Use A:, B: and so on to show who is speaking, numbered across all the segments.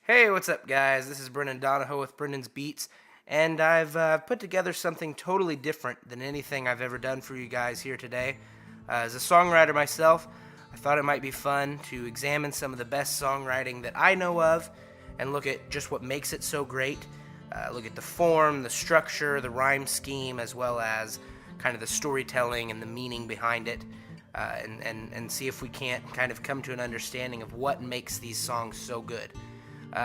A: Hey, what's up, guys? This is Brendan Donahoe with Brendan's Beats, and I've put together something totally different than anything I've ever done for you guys here today. As a songwriter myself, I thought it might be fun to examine some of the best songwriting that I know of and look at just what makes it so great. Look at the form, the structure, the rhyme scheme, as well as kind of the storytelling and the meaning behind it, and see if we can't kind of come to an understanding of what makes these songs so good.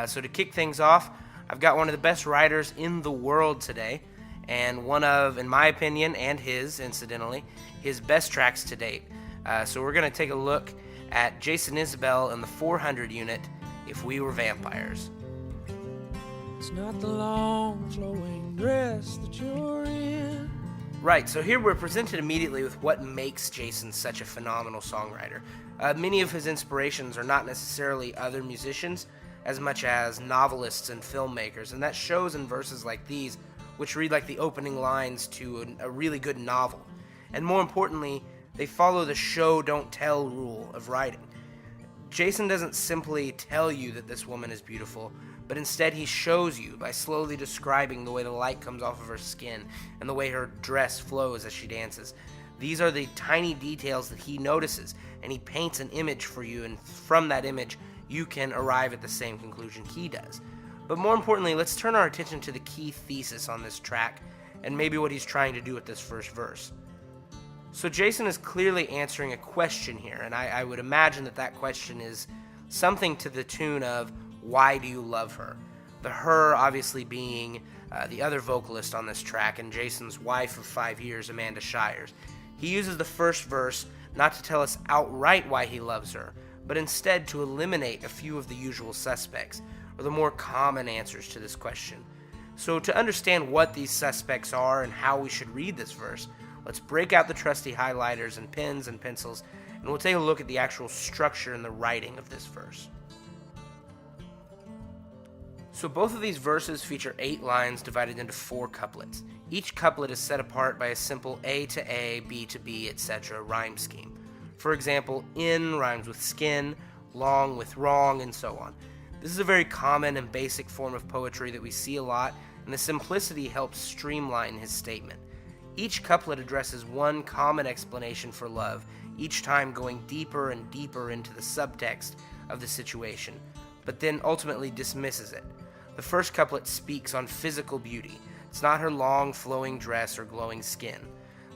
A: So to kick things off, I've got one of the best writers in the world today, and one of, in my opinion, and his, incidentally, his best tracks to date. So we're going to take a look at Jason Isbell and the 400 unit, If We Were Vampires.
B: It's not the long flowing dress that you're in.
A: Right, so here we're presented immediately with what makes Jason such a phenomenal songwriter. Many of his inspirations are not necessarily other musicians, as much as novelists and filmmakers, and that shows in verses like these, which read like the opening lines to a really good novel. And more importantly, they follow the show don't tell rule of writing. Jason doesn't simply tell you that this woman is beautiful, but instead he shows you by slowly describing the way the light comes off of her skin and the way her dress flows as she dances. These are the tiny details that he notices, and he paints an image for you, and from that image you can arrive at the same conclusion he does. But more importantly, let's turn our attention to the key thesis on this track and maybe what he's trying to do with this first verse. So Jason is clearly answering a question here, and I would imagine that question is something to the tune of, why do you love her? The her obviously being the other vocalist on this track and Jason's wife of 5 years, Amanda Shires. He uses the first verse not to tell us outright why he loves her, but instead to eliminate a few of the usual suspects, or the more common answers to this question. So to understand what these suspects are and how we should read this verse, let's break out the trusty highlighters and pens and pencils, and we'll take a look at the actual structure and the writing of this verse. So both of these verses feature 8 lines divided into 4 couplets. Each couplet is set apart by a simple A to A, B to B, etc. rhyme scheme. For example, in rhymes with skin, long with wrong, and so on. This is a very common and basic form of poetry that we see a lot, and the simplicity helps streamline his statement. Each couplet addresses one common explanation for love, each time going deeper and deeper into the subtext of the situation, but then ultimately dismisses it. The first couplet speaks on physical beauty. It's not her long, flowing dress or glowing skin.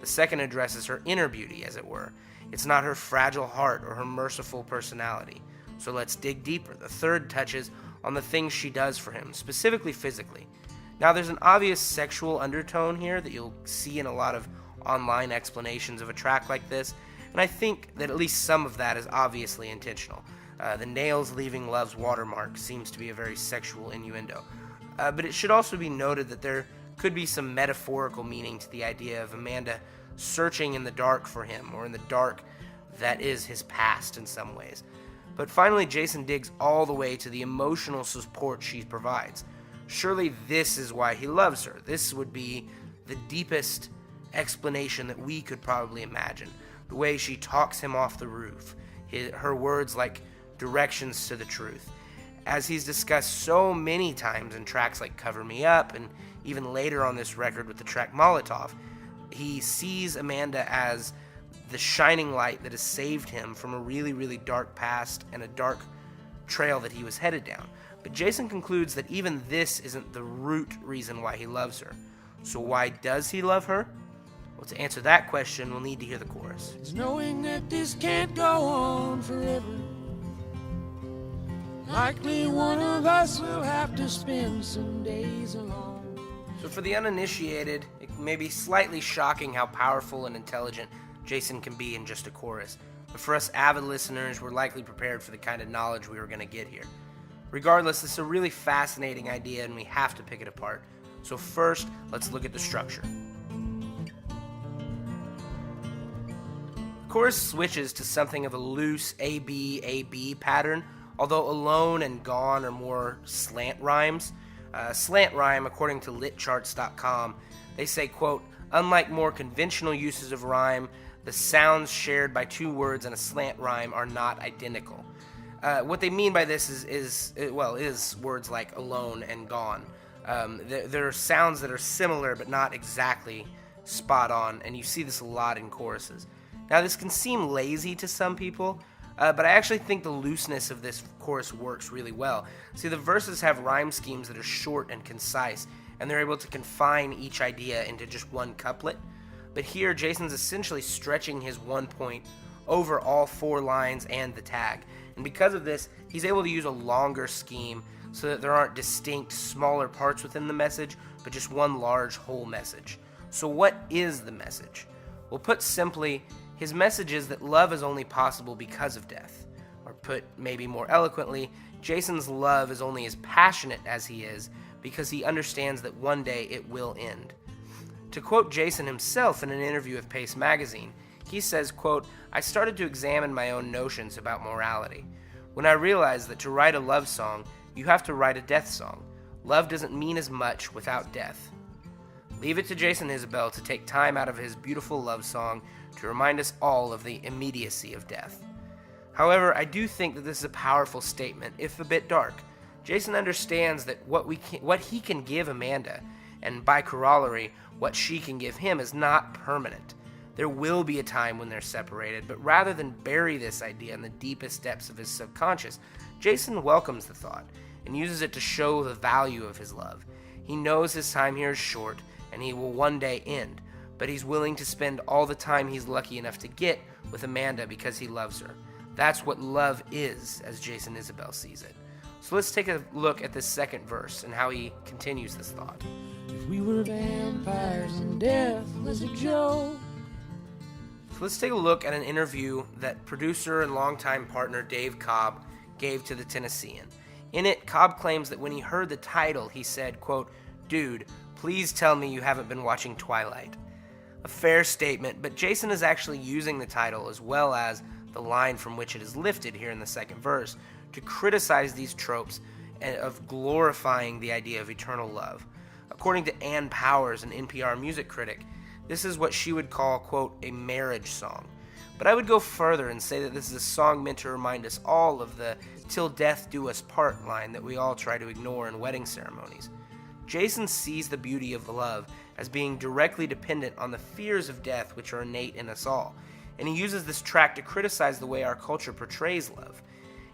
A: The second addresses her inner beauty, as it were. It's not her fragile heart or her merciful personality. So let's dig deeper. The third touches on the things she does for him, specifically physically. Now, there's an obvious sexual undertone here that you'll see in a lot of online explanations of a track like this, and I think that at least some of that is obviously intentional. The nails leaving love's watermark seems to be a very sexual innuendo. But it should also be noted that there could be some metaphorical meaning to the idea of Amanda searching in the dark for him, or in the dark that is his past in some ways. But finally, Jason digs all the way to the emotional support she provides. Surely this is why he loves her. This would be the deepest explanation that we could probably imagine. The way she talks him off the roof, her words like directions to the truth. As he's discussed so many times in tracks like Cover Me Up, and even later on this record with the track Molotov, he sees Amanda as the shining light that has saved him from a really, really dark past and a dark trail that he was headed down. But Jason concludes that even this isn't the root reason why he loves her. So why does he love her? Well, to answer that question, we'll need to hear the chorus.
B: It's knowing that this can't go on forever. Likely one of us will have to spend some days alone.
A: So for the uninitiated, it may be slightly shocking how powerful and intelligent Jason can be in just a chorus. But for us avid listeners, we're likely prepared for the kind of knowledge we were going to get here. Regardless, this is a really fascinating idea and we have to pick it apart. So first, let's look at the structure. The chorus switches to something of a loose A-B pattern, although alone and gone are more slant rhymes. Slant rhyme, according to litcharts.com, they say, quote, unlike more conventional uses of rhyme, the sounds shared by 2 words in a slant rhyme are not identical. What they mean by this is words like alone and gone. There are sounds that are similar but not exactly spot on, and you see this a lot in choruses. Now, this can seem lazy to some people, but I actually think the looseness of this chorus works really well. See, the verses have rhyme schemes that are short and concise, and they're able to confine each idea into just one couplet. But here, Jason's essentially stretching his 1 point over all 4 lines and the tag. And because of this, he's able to use a longer scheme so that there aren't distinct, smaller parts within the message, but just one large whole message. So what is the message? Well, put simply, his message is that love is only possible because of death. Or put maybe more eloquently, Jason's love is only as passionate as he is because he understands that one day it will end. To quote Jason himself in an interview with Pace magazine, he says, quote, "I started to examine my own notions about morality. When I realized that to write a love song, you have to write a death song. Love doesn't mean as much without death." Leave it to Jason Isbell to take time out of his beautiful love song to remind us all of the immediacy of death. However, I do think that this is a powerful statement, if a bit dark. Jason understands that what he can give Amanda, and by corollary, what she can give him, is not permanent. There will be a time when they're separated, but rather than bury this idea in the deepest depths of his subconscious, Jason welcomes the thought and uses it to show the value of his love. He knows his time here is short, and he will one day end, but he's willing to spend all the time he's lucky enough to get with Amanda because he loves her. That's what love is, as Jason Isbell sees it. So let's take a look at this second verse and how he continues this thought.
B: If we were vampires and death was a joke.
A: So let's take a look at an interview that producer and longtime partner Dave Cobb gave to the Tennessean. In it, Cobb claims that when he heard the title, he said, quote, "Dude, please tell me you haven't been watching Twilight." A fair statement, but Jason is actually using the title as well as the line from which it is lifted here in the second verse to criticize these tropes of glorifying the idea of eternal love. According to Ann Powers, an NPR music critic, this is what she would call, quote, a marriage song. But I would go further and say that this is a song meant to remind us all of the "till death do us part" line that we all try to ignore in wedding ceremonies. Jason sees the beauty of love as being directly dependent on the fears of death which are innate in us all, and he uses this track to criticize the way our culture portrays love.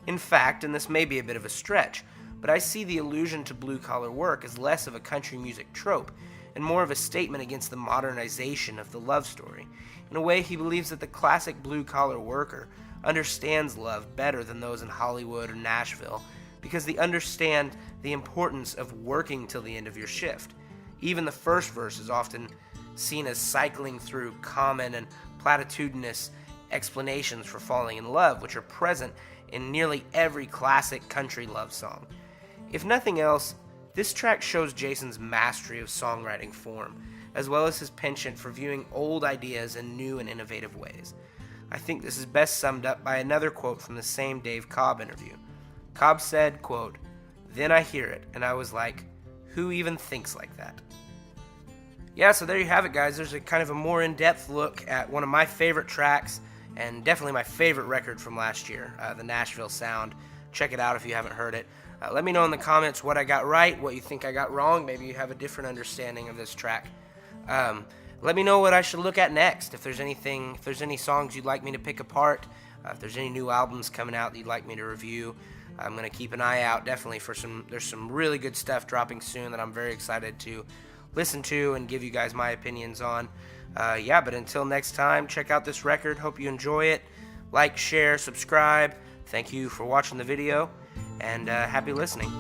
A: In fact, and this may be a bit of a stretch, but I see the allusion to blue-collar work as less of a country music trope and more of a statement against the modernization of the love story. In a way, he believes that the classic blue-collar worker understands love better than those in Hollywood or Nashville because they understand the importance of working till the end of your shift. Even the first verse is often seen as cycling through common and platitudinous explanations for falling in love, which are present in nearly every classic country love song. If nothing else, this track shows Jason's mastery of songwriting form, as well as his penchant for viewing old ideas in new and innovative ways. I think this is best summed up by another quote from the same Dave Cobb interview. Cobb said, quote, "Then I hear it, and I was like, who even thinks like that?" Yeah, so there you have it, guys. There's a kind of a more in-depth look at one of my favorite tracks, and definitely my favorite record from last year, the Nashville Sound. Check it out if you haven't heard it. Let me know in the comments what I got right, what you think I got wrong. Maybe you have a different understanding of this track. Let me know what I should look at next. If there's any songs you'd like me to pick apart, if there's any new albums coming out that you'd like me to review, I'm going to keep an eye out definitely for there's some really good stuff dropping soon that I'm very excited to listen to and give you guys my opinions on. But until next time, check out this record. Hope you enjoy it. Like, share, subscribe. Thank you for watching the video, and happy listening.